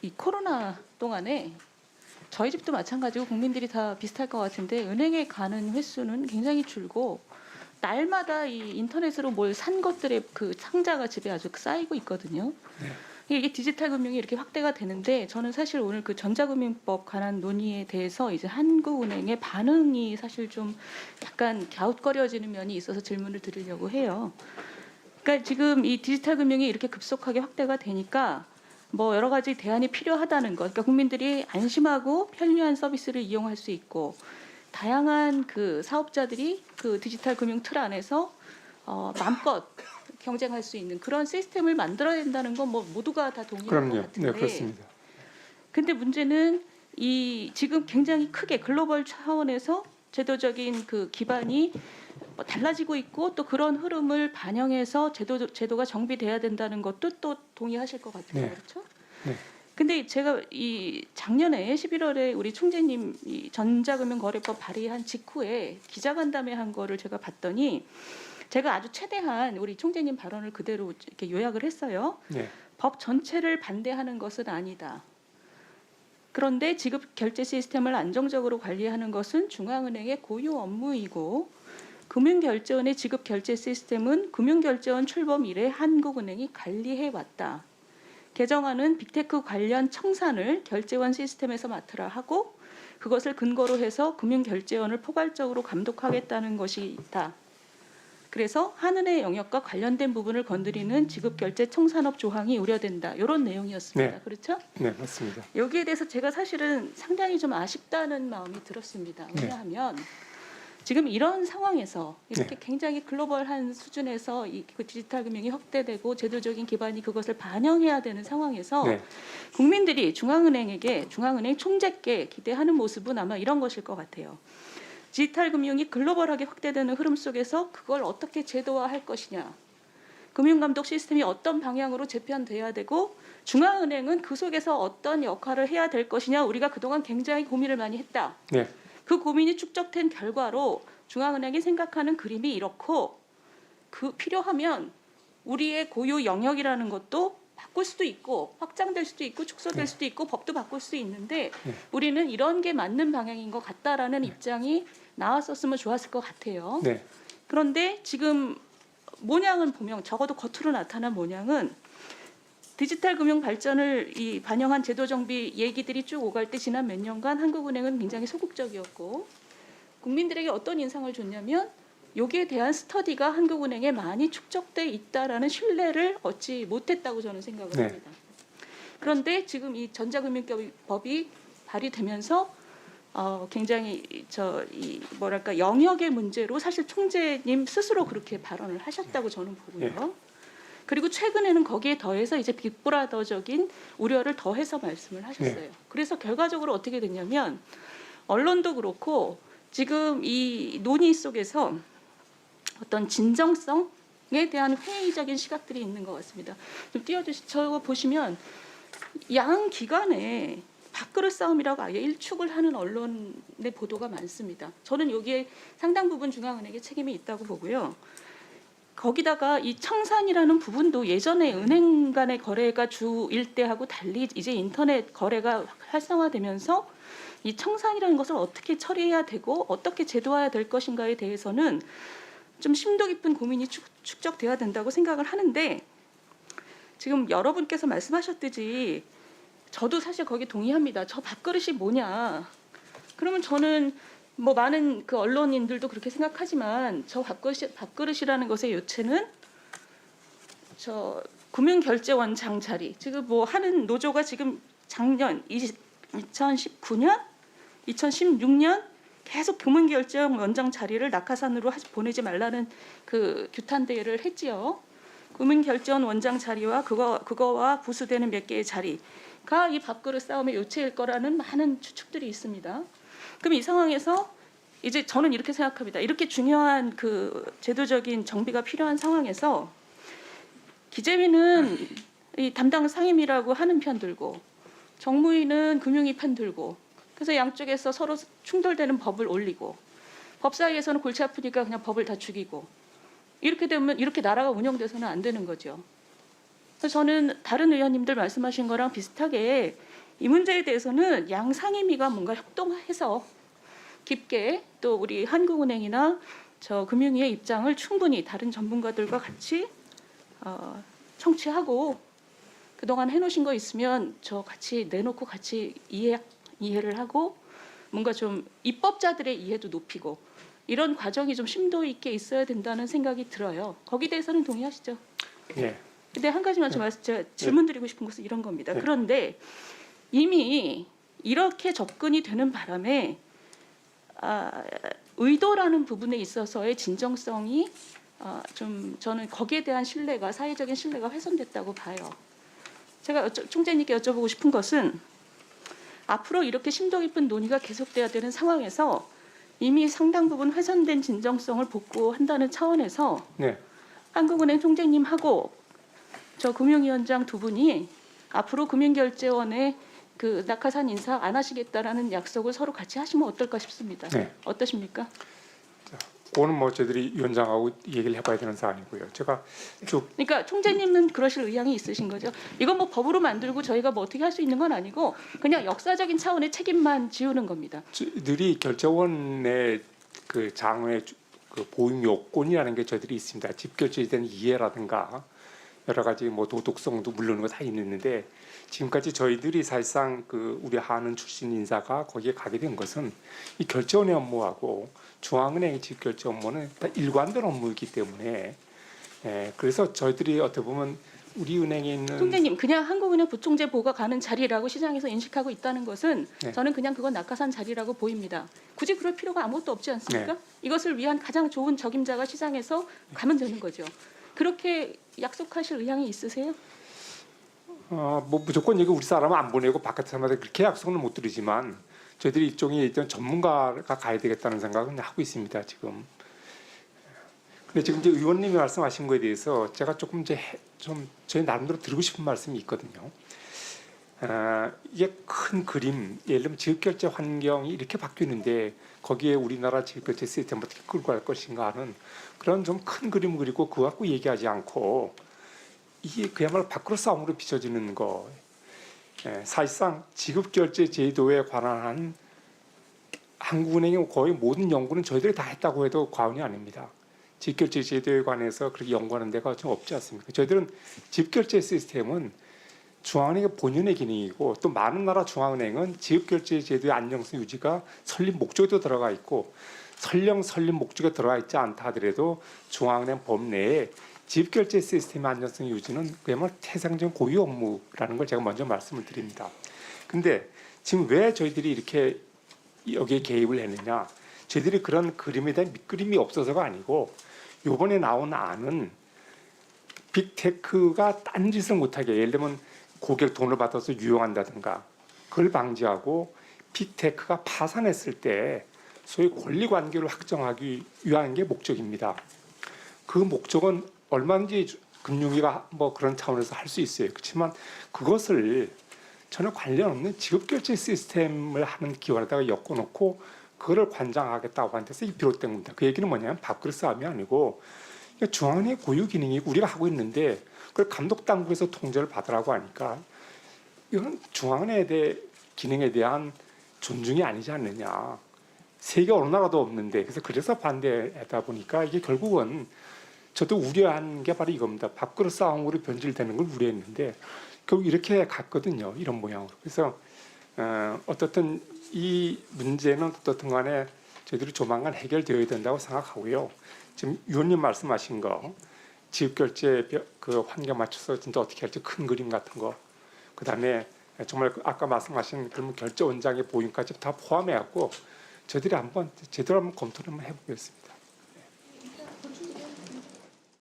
이 코로나 동안에 저희 집도 마찬가지고 국민들이 다 비슷할 것 같은데 은행에 가는 횟수는 굉장히 줄고 날마다 이 인터넷으로 뭘 산 것들의 그 상자가 집에 아주 쌓이고 있거든요. 이게 디지털 금융이 이렇게 확대가 되는데 저는 사실 오늘 그 전자금융법 관한 논의에 대해서 이제 한국은행의 반응이 사실 좀 약간 갸웃거려지는 면이 있어서 질문을 드리려고 해요. 그러니까 지금 이 디지털 금융이 이렇게 급속하게 확대가 되니까 뭐 여러 가지 대안이 필요하다는 것. 그러니까 국민들이 안심하고 편리한 서비스를 이용할 수 있고 다양한 그 사업자들이 그 디지털 금융 틀 안에서 마음껏 경쟁할 수 있는 그런 시스템을 만들어야 된다는 건 뭐 모두가 다 동의할 것 그럼요. 같은데. 네, 그렇습니다. 근데 문제는 이 지금 굉장히 크게 글로벌 차원에서 제도적인 그 기반이 달라지고 있고 또 그런 흐름을 반영해서 제도가 정비돼야 된다는 것도 또 동의하실 것 같아요. 네. 그렇죠? 네. 근데 제가 이 작년에 11월에 우리 총재님 이 전자금융거래법 발의한 직후에 기자간담회 한 거를 제가 봤더니 제가 아주 최대한 우리 총재님 발언을 그대로 이렇게 요약을 했어요. 네. 법 전체를 반대하는 것은 아니다. 그런데 지급 결제 시스템을 안정적으로 관리하는 것은 중앙은행의 고유 업무이고 금융결제원의 지급 결제 시스템은 금융결제원 출범 이래 한국은행이 관리해 왔다. 개정안은 빅테크 관련 청산을 결제원 시스템에서 맡으라 하고 그것을 근거로 해서 금융결제원을 포괄적으로 감독하겠다는 것이다. 그래서 한은의 영역과 관련된 부분을 건드리는 지급결제 청산업 조항이 우려된다. 이런 내용이었습니다. 네. 그렇죠? 네, 맞습니다. 여기에 대해서 제가 사실은 상당히 좀 아쉽다는 마음이 들었습니다. 네. 왜냐하면 지금 이런 상황에서 이렇게 네. 굉장히 글로벌한 수준에서 그 디지털 금융이 확대되고 제도적인 기반이 그것을 반영해야 되는 상황에서 네. 국민들이 중앙은행 총재께 기대하는 모습은 아마 이런 것일 것 같아요. 디지털 금융이 글로벌하게 확대되는 흐름 속에서 그걸 어떻게 제도화할 것이냐. 금융감독 시스템이 어떤 방향으로 재편돼야 되고 중앙은행은 그 속에서 어떤 역할을 해야 될 것이냐. 우리가 그동안 굉장히 고민을 많이 했다. 네. 그 고민이 축적된 결과로 중앙은행이 생각하는 그림이 이렇고 그 필요하면 우리의 고유 영역이라는 것도 바꿀 수도 있고 확장될 수도 있고 축소될 수도 있고 법도 바꿀 수도 있는데 우리는 이런 게 맞는 방향인 것 같다라는 입장이 나왔었으면 좋았을 것 같아요. 네. 그런데 지금 모양을 보면 적어도 겉으로 나타난 모양은 디지털 금융 발전을 반영한 제도 정비 얘기들이 쭉 오갈 때 지난 몇 년간 한국은행은 굉장히 소극적이었고 국민들에게 어떤 인상을 줬냐면 여기에 대한 스터디가 한국은행에 많이 축적돼 있다라는 신뢰를 얻지 못했다고 저는 생각을 네. 합니다. 그런데 지금 이 전자금융법이 발의되면서 굉장히 영역의 문제로 사실 총재님 스스로 그렇게 발언을 하셨다고 저는 보고요. 그리고 최근에는 거기에 더해서 이제 빅브라더적인 우려를 더해서 말씀을 하셨어요. 그래서 결과적으로 어떻게 됐냐면 언론도 그렇고 지금 이 논의 속에서 어떤 진정성에 대한 회의적인 시각들이 있는 것 같습니다. 좀 띄워주시죠. 보시면 양 기관에 밥그릇 싸움이라고 아예 일축을 하는 언론의 보도가 많습니다. 저는 여기에 상당 부분 중앙은행의 책임이 있다고 보고요. 거기다가 이 청산이라는 부분도 예전에 은행 간의 거래가 주일 때하고 달리 이제 인터넷 거래가 활성화되면서 이 청산이라는 것을 어떻게 처리해야 되고 어떻게 제도화해야 될 것인가에 대해서는 좀 심도 깊은 고민이 축적돼야 된다고 생각을 하는데 지금 여러분께서 말씀하셨듯이 저도 사실 거기 동의합니다. 저 밥그릇이 뭐냐. 그러면 저는 뭐 많은 그 언론인들도 그렇게 생각하지만 저 밥그릇이라는 것의 요체는 저 금융결제원 장자리 지금 뭐 하는 노조가 지금 작년 2019년, 2016년 계속 금융결제원 원장 자리를 낙하산으로 보내지 말라는 그 규탄 대회를 했지요. 금융결제원 원장 자리와 그거와 부수되는 몇 개의 자리가 이 밥그릇 싸움의 요체일 거라는 많은 추측들이 있습니다. 그럼 이 상황에서 이제 저는 이렇게 생각합니다. 이렇게 중요한 그 제도적인 정비가 필요한 상황에서 기재위는 이 담당 상임이라고 하는 편 들고 정무위는 금융위 편 들고 그래서 양쪽에서 서로 충돌되는 법을 올리고 법 사이에서는 골치 아프니까 그냥 법을 다 죽이고 이렇게 되면 이렇게 나라가 운영돼서는 안 되는 거죠. 그래서 저는 다른 의원님들 말씀하신 거랑 비슷하게 이 문제에 대해서는 양 상임위가 뭔가 협동해서 깊게 또 우리 한국은행이나 저 금융위의 입장을 충분히 다른 전문가들과 같이 청취하고 그동안 해놓으신 거 있으면 저 같이 내놓고 같이 이해를 하고 뭔가 좀 입법자들의 이해도 높이고 이런 과정이 좀 심도 있게 있어야 된다는 생각이 들어요. 거기에 대해서는 동의하시죠? 예. 근데 한 가지만 좀 제가 질문드리고 싶은 것은 이런 겁니다. 그런데 이미 이렇게 접근이 되는 바람에 의도라는 부분에 있어서의 진정성이 좀 저는 거기에 대한 신뢰가 사회적인 신뢰가 훼손됐다고 봐요. 제가 총재님께 여쭤보고 싶은 것은 앞으로 이렇게 심도 깊은 논의가 계속돼야 되는 상황에서 이미 상당 부분 훼손된 진정성을 복구한다는 차원에서 네. 한국은행 총재님하고 저 금융위원장 두 분이 앞으로 금융결제원의 그 낙하산 인사 안 하시겠다라는 약속을 서로 같이 하시면 어떨까 싶습니다. 네. 어떠십니까? 그거는 뭐 저희들이 위원장하고 얘기를 해봐야 되는 사안이고요. 제가 쭉 그러니까 총재님은 그러실 의향이 있으신 거죠. 이건 뭐 법으로 만들고 저희가 뭐 어떻게 할 수 있는 건 아니고 그냥 역사적인 차원의 책임만 지우는 겁니다. 저희들이 결제원의 그 장외 그 보임 요건이라는 게 저희들이 있습니다. 집결제에 대한 이해라든가 여러 가지 뭐 도덕성도 물론 다 있는데 지금까지 저희들이 사실상 그 우리 한은 출신 인사가 거기에 가게 된 것은 이 결제원의 업무하고 중앙은행의 집결제 업무는 다 일관된 업무이기 때문에 그래서 저희들이 어떻게 보면 우리 은행에 있는 총재님 그냥 한국은행 부총재 보가 가는 자리라고 시장에서 인식하고 있다는 것은 네. 저는 그냥 그건 낙하산 자리라고 보입니다. 굳이 그럴 필요가 아무것도 없지 않습니까? 네. 이것을 위한 가장 좋은 적임자가 시장에서 가면 되는 거죠. 그렇게 약속하실 의향이 있으세요? 뭐 무조건 여기 우리 사람은 안 보내고 바깥 사람한테 그렇게 약속은 못 드리지만 저희들이 일종의 일단 전문가가 가야 되겠다는 생각은 하고 있습니다 지금. 근데 지금 이제 의원님이 말씀하신 거에 대해서 제가 조금 좀 저희 나름대로 드리고 싶은 말씀이 있거든요. 이게 큰 그림, 예를 들면 지역결제 환경이 이렇게 바뀌는데 거기에 우리나라 지역결제 시스템을 어떻게 끌고 갈 것인가 하는 그런 좀 큰 그림 그리고 그거 갖고 얘기하지 않고 이게 그야말로 밖으로 싸움으로 비춰지는 거. 사실상 지급결제 제도에 관한 한국은행의 거의 모든 연구는 저희들이 다 했다고 해도 과언이 아닙니다. 지급결제 제도에 관해서 그렇게 연구하는 데가 좀 없지 않습니까? 저희들은 지급결제 시스템은 중앙은행의 본연의 기능이고 또 많은 나라 중앙은행은 지급결제 제도의 안정성 유지가 설립 목적에도 들어가 있고 설령 설립 목적에 들어가 있지 않다 하더라도 중앙은행 법 내에 지급결제 시스템의 안정성 유지는 그야말로 태생적인 고유 업무라는 걸 제가 먼저 말씀을 드립니다. 근데 지금 왜 저희들이 이렇게 여기에 개입을 했느냐? 저희들이 그런 그림에 대한 밑그림이 없어서가 아니고 이번에 나온 안은 빅테크가 딴짓을 못하게 예를 들면 고객 돈을 받아서 유용한다든가 그걸 방지하고 빅테크가 파산했을 때 소위 권리관계를 확정하기 위한 게 목적입니다. 그 목적은 얼마든지 금융위가 뭐 그런 차원에서 할 수 있어요. 그렇지만 그것을 전혀 관련 없는 지급결제 시스템을 하는 기관에다가 엮어놓고 그거를 관장하겠다고 하는 데서 비롯된 겁니다. 그 얘기는 뭐냐면 밥그릇 싸움이 아니고 중앙은행의 고유 기능이 우리가 하고 있는데 그걸 감독당국에서 통제를 받으라고 하니까 이건 중앙은행에 대해 기능에 대한 존중이 아니지 않느냐. 세계 어느 나라도 없는데 그래서 반대하다 보니까 이게 결국은 저도 우려한 게 바로 이겁니다. 밥그릇 싸움으로 변질되는 걸 우려했는데 결국 이렇게 갔거든요. 이런 모양으로. 그래서 어떻든 이 문제는 어떻든 간에 저희들이 조만간 해결되어야 된다고 생각하고요. 지금 위원님 말씀하신 거 지급결제 그 환경 맞춰서 진짜 어떻게 할지 큰 그림 같은 거 그다음에 정말 아까 말씀하신 그러면 결제 원장의 보임까지 다 포함해갖고 저희들이 한번 제대로 한번 검토를 한번 해보겠습니다.